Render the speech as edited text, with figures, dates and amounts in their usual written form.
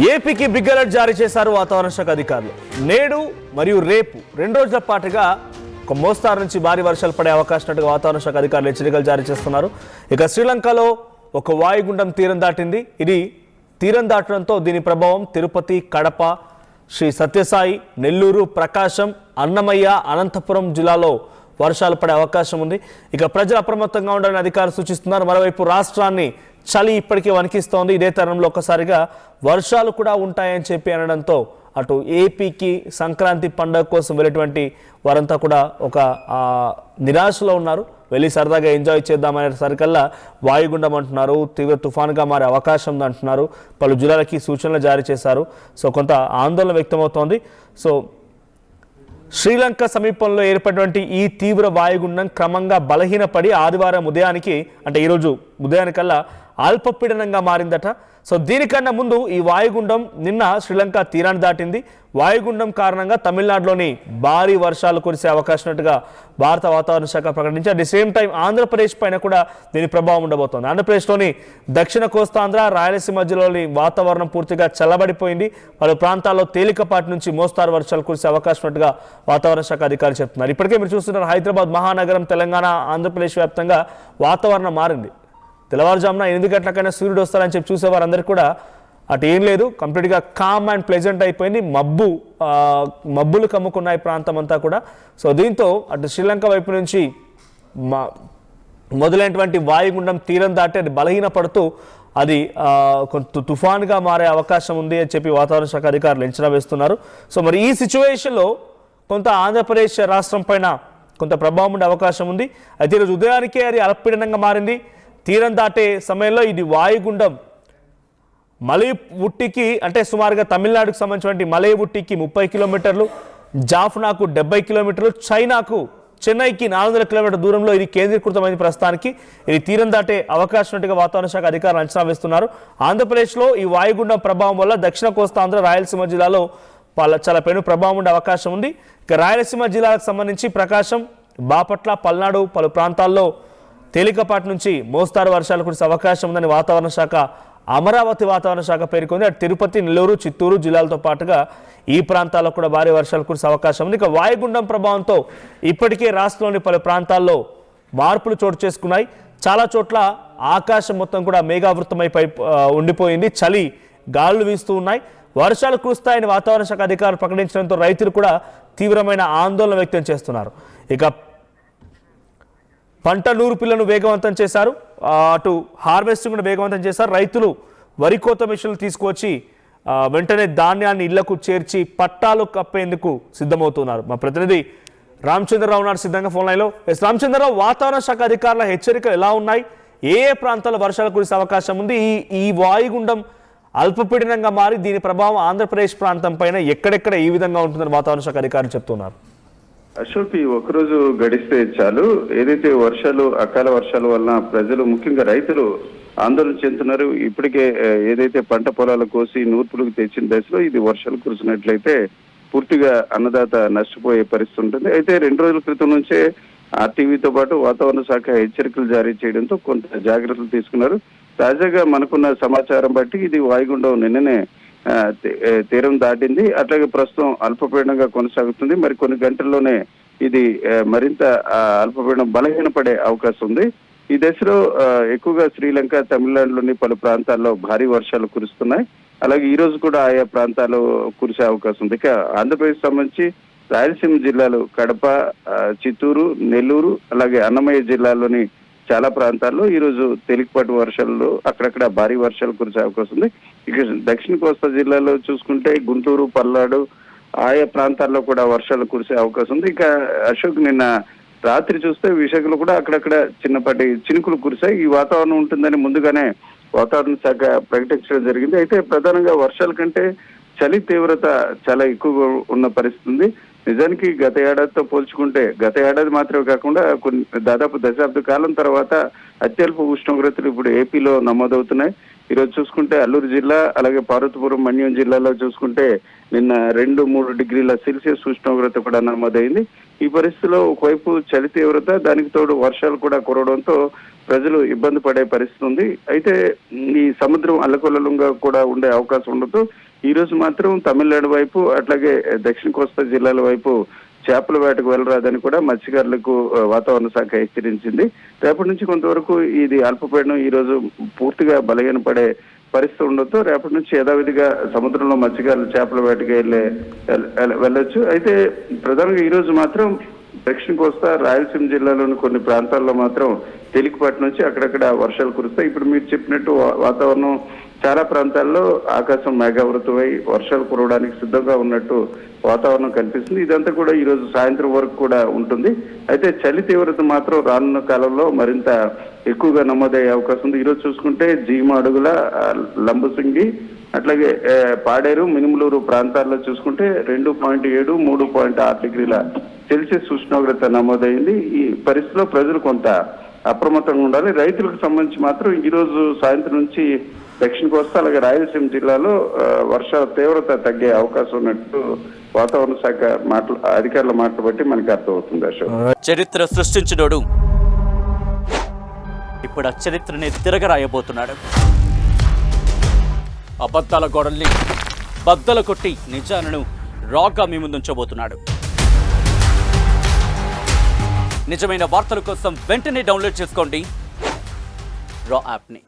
ఏపీకి big alert జారీ చేశారు వాతావరణ శాఖ అధికారులు. నేడు మరియు రేపు 2 రోజుల పాటుగా ఒక మోస్తారు నుంచి భారీ వర్షాలు పడే అవకాశం ఉన్నట్టుగా వాతావరణ శాఖ అధికారులు హెచ్చరికలు జారీ చేస్తున్నారు. ఇక శ్రీలంకలో ఒక వాయుగుండం తీరం దాటింది. ఇది తీరం దాటడంతో దీని ప్రభావం తిరుపతి, కడప, శ్రీ సత్యసాయి, నెల్లూరు, ప్రకాశం, అన్నమయ్య, అనంతపురం జిల్లాలో వర్షాలు పడే అవకాశం ఉంది. ఇక ప్రజలు అప్రమత్తంగా ఉండాలని అధికారులు సూచిస్తున్నారు. మరోవైపు రాష్ట్రాన్ని చలి ఇప్పటికే వణికిస్తోంది. ఇదే తరుణంలో ఒక్కసారిగా వర్షాలు కూడా ఉంటాయని చెప్పి అనడంతో అటు ఏపీకి సంక్రాంతి పండుగ కోసం వెళ్ళేటువంటి వారంతా కూడా ఒక నిరాశలో ఉన్నారు. వెళ్ళి సరదాగా ఎంజాయ్ చేద్దామనే సరికల్లా వాయుగుండం అంటున్నారు, తీవ్ర తుఫాన్గా మారే అవకాశం ఉంది అంటున్నారు. పలు జిల్లాలకి సూచనలు జారీ చేశారు. సో కొంత ఆందోళన వ్యక్తమవుతోంది. సో శ్రీలంక సమీపంలో ఏర్పడినటువంటి ఈ తీవ్ర వాయుగుండం క్రమంగా బలహీనపడి ఆదివారం ఉదయానికి అంటే ఈరోజు ఉదయానికల్లా అల్పపీడనంగా మారిందట. సో దీనికన్నా ముందు ఈ వాయుగుండం నిన్న శ్రీలంక తీరాన్ని దాటింది. వాయుగుండం కారణంగా తమిళనాడులోని భారీ వర్షాలు కురిసే అవకాశం ఉన్నట్టుగా భారత వాతావరణ శాఖ ప్రకటించి, at the same time Andhra Pradesh పైన కూడా దీని ప్రభావం ఉండబోతోంది. ఆంధ్రప్రదేశ్లోని దక్షిణ కోస్తాంధ్ర, రాయలసీమ జిల్లాలోని వాతావరణం పూర్తిగా చల్లబడిపోయింది. పలు ప్రాంతాల్లో తేలికపాటి నుంచి మోస్తారు వర్షాలు కురిసే అవకాశం ఉన్నట్టుగా వాతావరణ శాఖ అధికారులు చెప్తున్నారు. ఇప్పటికే మీరు చూస్తున్నారు, హైదరాబాద్ మహానగరం, తెలంగాణ, ఆంధ్రప్రదేశ్ వ్యాప్తంగా వాతావరణం మారింది. తెల్లవారుజామున 8 గంటలకైనా సూర్యుడు వస్తారని చెప్పి చూసేవారందరికీ కూడా అటు ఏం లేదు, కంప్లీట్గా కామ్ అండ్ ప్లెజెంట్ అయిపోయింది. మబ్బులు కమ్ముకున్నాయి ప్రాంతం అంతా కూడా. సో దీంతో అటు శ్రీలంక వైపు నుంచి మొదలైనటువంటి వాయుగుండం తీరం దాటి అది బలహీనపడుతూ అది కొంత తుఫాన్గా మారే అవకాశం ఉంది అని చెప్పి వాతావరణ శాఖ అధికారులు అంచనా వేస్తున్నారు. సో మరి ఈ సిచ్యువేషన్లో కొంత ఆంధ్రప్రదేశ్ రాష్ట్రం పైన కొంత ప్రభావం ఉండే అవకాశం ఉంది. అయితే ఈరోజు ఉదయానికే అది అల్పపీడనంగా మారింది. తీరం దాటే సమయంలో ఇది వాయుగుండం మలై ఉట్టికి అంటే సుమారుగా తమిళనాడుకు సంబంధించినటువంటి మలై ఉట్టికి 30 కిలోమీటర్లు, జాఫ్నాకు 70 కిలోమీటర్లు, చైనాకు చెన్నైకి 400 కిలోమీటర్ల దూరంలో ఇది కేంద్రీకృతమైంది. ప్రస్తుతానికి ఇది తీరం దాటే అవకాశం ఉన్నట్టుగా వాతావరణ శాఖ అధికారులు అంచనా వేస్తున్నారు. ఆంధ్రప్రదేశ్లో ఈ వాయుగుండం ప్రభావం వల్ల దక్షిణ కోస్తాంధ్ర, రాయలసీమ జిల్లాలో చాలా పెను ప్రభావం ఉండే అవకాశం ఉంది. ఇక రాయలసీమ జిల్లాలకు సంబంధించి ప్రకాశం, బాపట్ల, పల్నాడు పలు ప్రాంతాల్లో తేలికపాటి నుంచి మోస్తారు వర్షాలు కురిసే అవకాశం ఉందని వాతావరణ శాఖ, అమరావతి వాతావరణ శాఖ పేర్కొంది. అటు తిరుపతి, నెల్లూరు, చిత్తూరు జిల్లాలతో పాటుగా ఈ ప్రాంతాల్లో కూడా భారీ వర్షాలు కురిసే అవకాశం ఉంది. ఇక వాయుగుండం ప్రభావంతో ఇప్పటికే రాష్ట్రంలోని పలు ప్రాంతాల్లో మార్పులు చోటు చేసుకున్నాయి. చాలా చోట్ల ఆకాశం మొత్తం కూడా మేఘావృతమైపై ఉండిపోయింది. చలి గాలులు వీస్తూ ఉన్నాయి. వర్షాలు కురుస్తాయని వాతావరణ శాఖ అధికారులు ప్రకటించడంతో రైతులు కూడా తీవ్రమైన ఆందోళన వ్యక్తం చేస్తున్నారు. ఇక పంట నూర్పిళ్లను వేగవంతం చేశారు. అటు హార్వెస్టింగ్ కూడా వేగవంతం చేశారు. రైతులు వరి కోత మిషన్లు తీసుకువచ్చి వెంటనే ధాన్యాన్ని ఇళ్లకు చేర్చి పట్టాలు కప్పేందుకు సిద్ధమవుతున్నారు. మా ప్రతినిధి రామచంద్రరావు నాడు సిద్ధంగా ఫోన్ లైన్లో. రామచంద్రరావు, వాతావరణ శాఖ అధికారుల హెచ్చరికలు ఎలా ఉన్నాయి? ఏ ప్రాంతాల్లో వర్షాలు కురిసే అవకాశం ఉంది? ఈ వాయుగుండం అల్పపీడనంగా మారి దీని ప్రభావం ఆంధ్రప్రదేశ్ ప్రాంతం పైన ఎక్కడెక్కడ ఈ విధంగా ఉంటుందని వాతావరణ శాఖ అధికారులు చెప్తున్నారు. అశోక్, ఒకరోజు గడిస్తే చాలు, ఏదైతే వర్షాలు, అకాల వర్షాల వలన ప్రజలు, ముఖ్యంగా రైతులు ఆందోళన చెందుతున్నారు. ఇప్పటికే ఏదైతే పంట పొలాలు కోసి నూర్పులకు తెచ్చిన దశలో ఇది వర్షాలు కురిసినట్లయితే పూర్తిగా అన్నదాత నష్టపోయే పరిస్థితి ఉంటుంది. అయితే 2 రోజుల క్రితం నుంచే ఆర్టీవీతో పాటు వాతావరణ శాఖ హెచ్చరికలు జారీ చేయడంతో కొంత జాగ్రత్తలు తీసుకున్నారు. తాజాగా మనకున్న సమాచారం బట్టి ఇది వాయుగుండం నిన్ననే తీరం దాటింది. అట్లాగే ప్రస్తుతం అల్పపీడనంగా కొనసాగుతుంది. మరి కొన్ని గంటల్లోనే ఇది మరింత అల్పపీడనం బలహీనపడే అవకాశం ఉంది. ఈ దశలో ఎక్కువగా శ్రీలంక, తమిళనాడులోని పలు ప్రాంతాల్లో భారీ వర్షాలు కురుస్తున్నాయి. అలాగే ఈ రోజు కూడా ఆయా ప్రాంతాల్లో కురిసే అవకాశం ఉంది. ఇక ఆంధ్రప్రదేశ్ సంబంధించి రాయలసీమ జిల్లాలు కడప, చిత్తూరు, నెల్లూరు, అలాగే అన్నమయ్య జిల్లాలోని చాలా ప్రాంతాల్లో ఈరోజు తేలికపాటి వర్షాలు, అక్కడక్కడ భారీ వర్షాలు కురిసే అవకాశం ఉంది. ఇక దక్షిణ కోస్తా జిల్లాలో చూసుకుంటే గుంటూరు, పల్నాడు ఆయా ప్రాంతాల్లో కూడా వర్షాలు కురిసే అవకాశం ఉంది. ఇక అశోక్, నిన్న రాత్రి చూస్తే విశాఖలో కూడా అక్కడక్కడ చిన్నపాటి చినుకులు కురిశాయి. ఈ వాతావరణం ఉంటుందని ముందుగానే వాతావరణ శాఖ ప్రకటించడం జరిగింది. అయితే ప్రధానంగా వర్షాల కంటే చలి తీవ్రత చాలా ఎక్కువగా ఉన్న పరిస్థితి ఉంది. నిజానికి గత ఏడాదితో పోల్చుకుంటే, గత ఏడాది మాత్రమే కాకుండా దాదాపు దశాబ్ద కాలం తర్వాత అత్యల్ప ఉష్ణోగ్రతలు ఇప్పుడు ఏపీలో నమోదవుతున్నాయి. ఈరోజు చూసుకుంటే అల్లూరు జిల్లా, అలాగే పార్వతీపురం, మన్యం జిల్లాలో చూసుకుంటే నిన్న 2-3 డిగ్రీల సెల్సియస్ ఉష్ణోగ్రత కూడా నమోదైంది. ఈ పరిస్థితిలో ఒకవైపు చలి తీవ్రత, దానికి తోడు వర్షాలు కూడా కురవడంతో ప్రజలు ఇబ్బంది పడే పరిస్థితి ఉంది. అయితే ఈ సముద్రం అల్లకల్లోలంగా కూడా ఉండే అవకాశం ఉండదు. ఈ రోజు మాత్రం తమిళనాడు వైపు అట్లాగే దక్షిణ కోస్తా జిల్లాల వైపు చేపల వేటకు వెళ్ళరాదని కూడా మత్స్యకారులకు వాతావరణ శాఖ హెచ్చరించింది. రేపటి నుంచి కొంతవరకు ఇది అల్పపీడనం ఈ రోజు పూర్తిగా బలహీనపడే పరిస్థితి ఉండడంతో రేపటి నుంచి యథావిధిగా సముద్రంలో మత్స్యకారులు చేపల వేటకి వెళ్ళొచ్చు. అయితే ప్రధానంగా ఈ రోజు మాత్రం దక్షిణ కోస్తా రాయలసీమ జిల్లాలోని కొన్ని ప్రాంతాల్లో మాత్రం తేలికపాటి నుంచి అక్కడక్కడ వర్షాలు కురుస్తాయి. ఇప్పుడు మీరు చెప్పినట్టు వాతావరణం చాలా ప్రాంతాల్లో ఆకాశం మేఘావృతమై వర్షాలు కురవడానికి సిద్ధంగా ఉన్నట్టు వాతావరణం కనిపిస్తుంది. ఇదంతా కూడా ఈ రోజు సాయంత్రం వరకు కూడా ఉంటుంది. అయితే చలి తీవ్రత మాత్రం రానున్న కాలంలో మరింత ఎక్కువగా నమోదయ్యే అవకాశం ఉంది. ఈరోజు చూసుకుంటే జీమాడుగుల, లంబసింగి అట్లాగే పాడేరు, మినుములూరు ప్రాంతాల్లో చూసుకుంటే 2.7, 3.6 డిగ్రీల సెల్సియస్ ఉష్ణోగ్రత నమోదైంది. ఈ పరిస్థితిలో ప్రజలు కొంత అప్రమత్తంగా ఉండాలి. రైతులకు సంబంధించి మాత్రం ఈ రోజు సాయంత్రం నుంచి దక్షిణ కోస్తా అలాగే రాయలసీమ జిల్లాలో వర్షాల తీవ్రత తగ్గే అవకాశం ఉన్నట్టు వాతావరణ శాఖ అధికారుల మాటలు బట్టి మనకి అర్థమవుతుంది. అశోక్, చరిత్ర సృష్టించినోడు ఇప్పుడు ఆ చరిత్రని తిరగరాయబోతున్నాడు. అబద్ధాల గోడల్ని బద్దలు కొట్టి నిజాలను రాగా మీ ముందుంచబోతున్నాడు. నిజమైన వార్తల కోసం వెంటనే డౌన్లోడ్ చేసుకోండి రా యాప్ని.